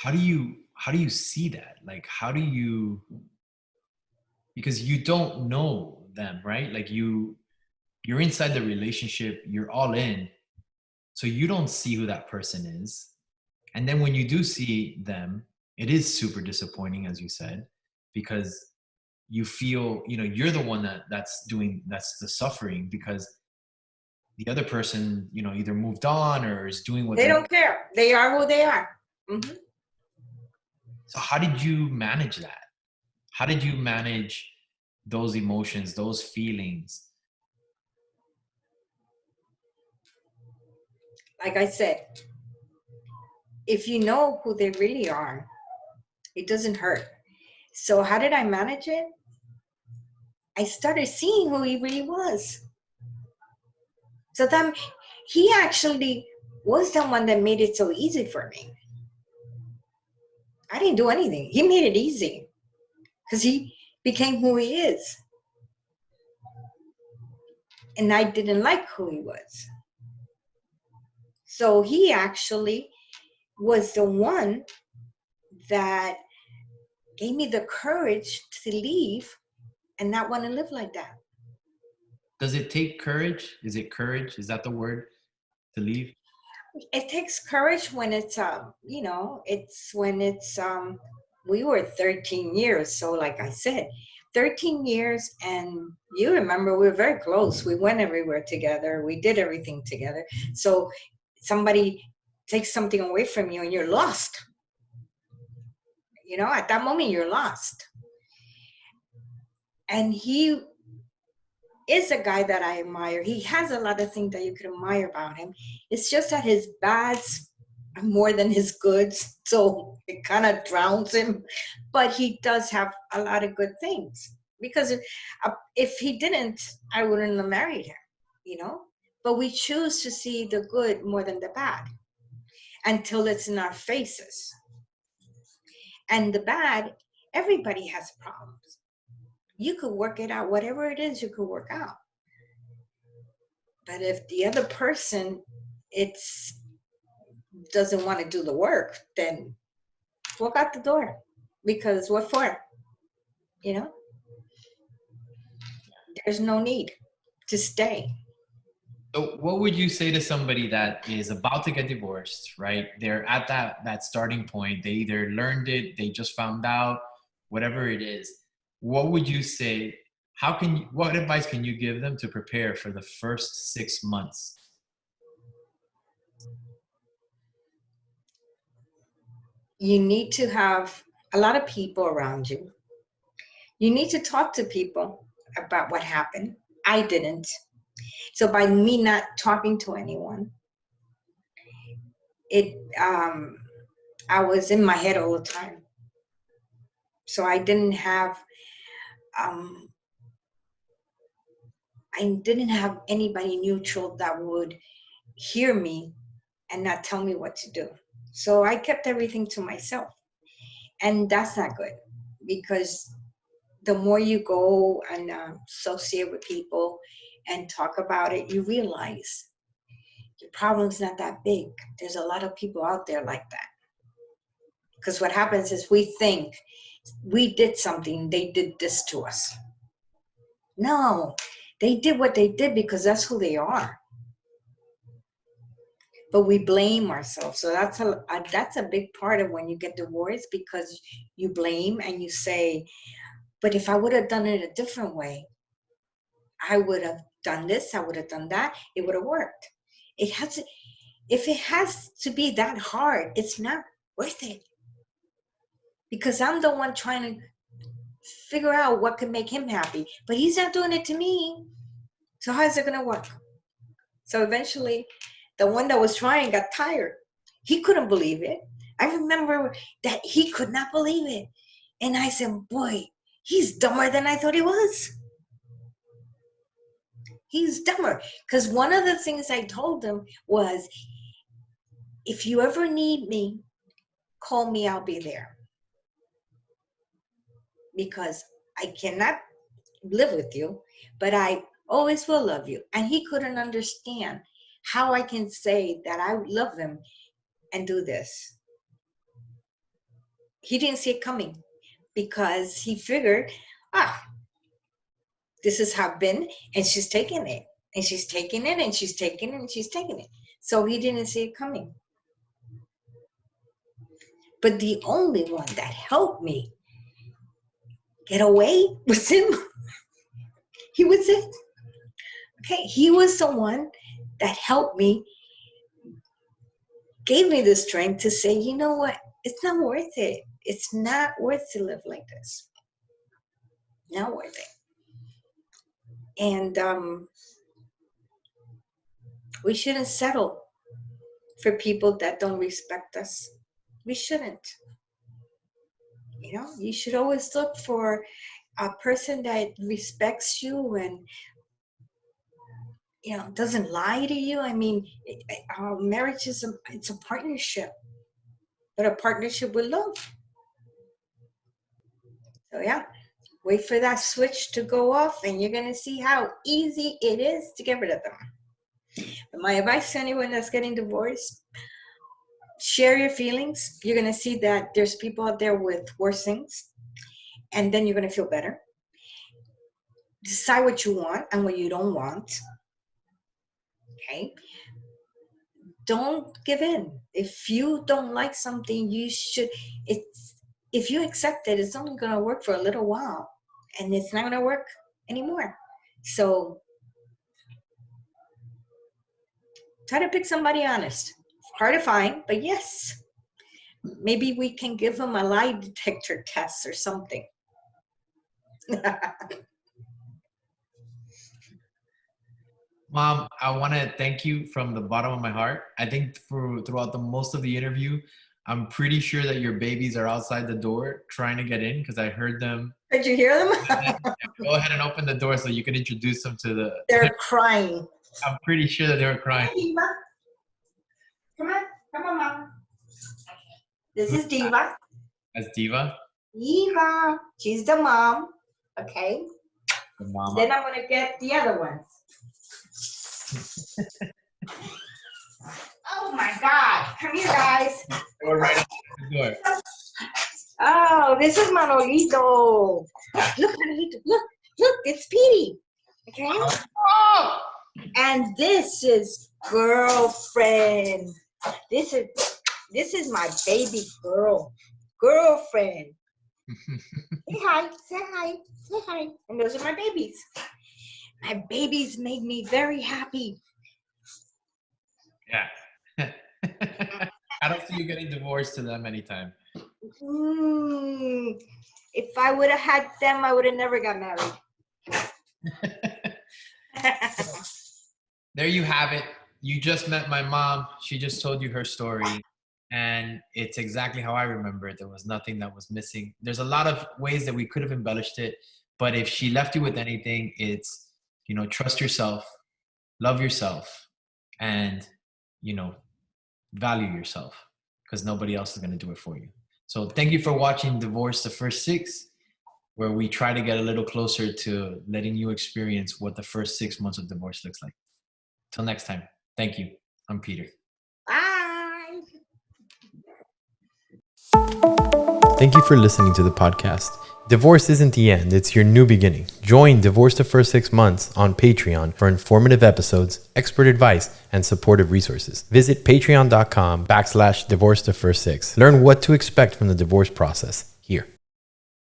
how do you see that? Like, how do you, because you don't know them, right? Like you're inside the relationship, you're all in, so you don't see who that person is. And then when you do see them, it is super disappointing, as you said, because you feel, you're the one that's the suffering, because the other person, either moved on or is doing what They they're. don't care. They are who they are. Mm-hmm. So how did you manage that? How did you manage those emotions, those feelings? Like I said, if you know who they really are, it doesn't hurt. So how did I manage it? I started seeing who he really was. So then he actually was the one that made it so easy for me. I didn't do anything. He made it easy because he became who he is. And I didn't like who he was. So he actually was the one that gave me the courage to leave and not want to live like that. Does it take courage? Is it courage? Is that the word, to leave? It takes courage when it's we were 13 years. So like I said, 13 years, and you remember we were very close. We went everywhere together. We did everything together. So somebody takes something away from you and you're lost. At that moment you're lost. And he is a guy that I admire. He has a lot of things that you could admire about him. It's just that his bads are more than his goods, so it kind of drowns him. But he does have a lot of good things, because if he didn't, I wouldn't have married him, But we choose to see the good more than the bad until it's in our faces. And the bad, everybody has problems. You could work it out. Whatever it is, you could work out. But if the other person doesn't want to do the work, then walk out the door. Because what for? There's no need to stay. So what would you say to somebody that is about to get divorced, right? They're at that starting point. They either learned it, they just found out, whatever it is. What would you say? What advice can you give them to prepare for the first 6 months? You need to have a lot of people around you. You need to talk to people about what happened. I didn't. So by me not talking to anyone, I was in my head all the time. So I didn't have anybody neutral that would hear me and not tell me what to do. So I kept everything to myself. And that's not good, because the more you go and associate with people and talk about it, you realize your problem's not that big. There's a lot of people out there like that. Because what happens is we think we did something, they did this to us. No, they did what they did because that's who they are. But we blame ourselves. So that's a big part of when you get divorced, because you blame and you say, but if I would have done it a different way, I would have done this, I would have done that, it would have worked. If it has to be that hard, it's not worth it. Because I'm the one trying to figure out what could make him happy, but he's not doing it to me. So how's it going to work? So eventually, the one that was trying got tired. He couldn't believe it. I remember that he could not believe it. And I said, boy, he's dumber than I thought he was. He's dumber. Because one of the things I told him was, if you ever need me, call me, I'll be there. Because I cannot live with you, but I always will love you. And he couldn't understand how I can say that I love him and do this. he didn't see it coming because he figured, this is how I've been, and she's taking it, and she's taking it, and she's taking it, and she's taking it. So he didn't see it coming. But the only one that helped me get away was him. He was it. Okay, he was the one that helped me, gave me the strength to say, you know what? It's not worth it. It's not worth to live like this. Not worth it. And we shouldn't settle for people that don't respect us. We shouldn't. You know, you should always look for a person that respects you and, you know, doesn't lie to you. I mean, marriage is it's a partnership, but a partnership with love. So yeah, wait for that switch to go off, and you're gonna see how easy it is to get rid of them. But my advice to anyone that's getting divorced: share your feelings. You're gonna see that there's people out there with worse things, and then you're gonna feel better. Decide what you want and what you don't want. Okay, don't give in. If you don't like something, you should, if you accept it, it's only going to work for a little while, and it's not going to work anymore. So try to pick somebody honest. Hard to find, but yes, maybe we can give them a lie detector test or something. Mom, I want to thank you from the bottom of my heart. I think throughout the most of the interview, I'm pretty sure that your babies are outside the door trying to get in because I heard them. Did you hear them? Go ahead and open the door so you can introduce them to the. They're crying. I'm pretty sure that they were crying. Hey, Diva. Come on, Mom. This is Diva. That's Diva. Diva. She's the mom. Okay. The mama. Then I'm gonna get the other ones. Oh my God! Come here, guys. Go right out the door. Oh, this is Manolito. Look, Manolito. Look, it's Petey. Okay. Oh! And this is girlfriend. This is my baby girlfriend. Say hi, say hi, say hi. And those are my babies. My babies make me very happy. Yeah. I don't see you getting divorced to them anytime. If I would have had them, I would have never got married. There you have it. You just met my mom. She just told you her story. And it's exactly how I remember it. There was nothing that was missing. There's a lot of ways that we could have embellished it. But if she left you with anything, it's, you know, trust yourself, love yourself, and, you know, value yourself, because nobody else is going to do it for you. So thank you for watching Divorce the First 6, where we try to get a little closer to letting you experience what the first 6 months of divorce looks like. Till next time. Thank you. I'm Peter. Bye. Thank you for listening to the podcast. Divorce isn't the end, it's your new beginning. Join Divorce the First 6 Months on Patreon for informative episodes, expert advice, and supportive resources. Visit patreon.com/divorce the first 6. Learn what to expect from the divorce process here.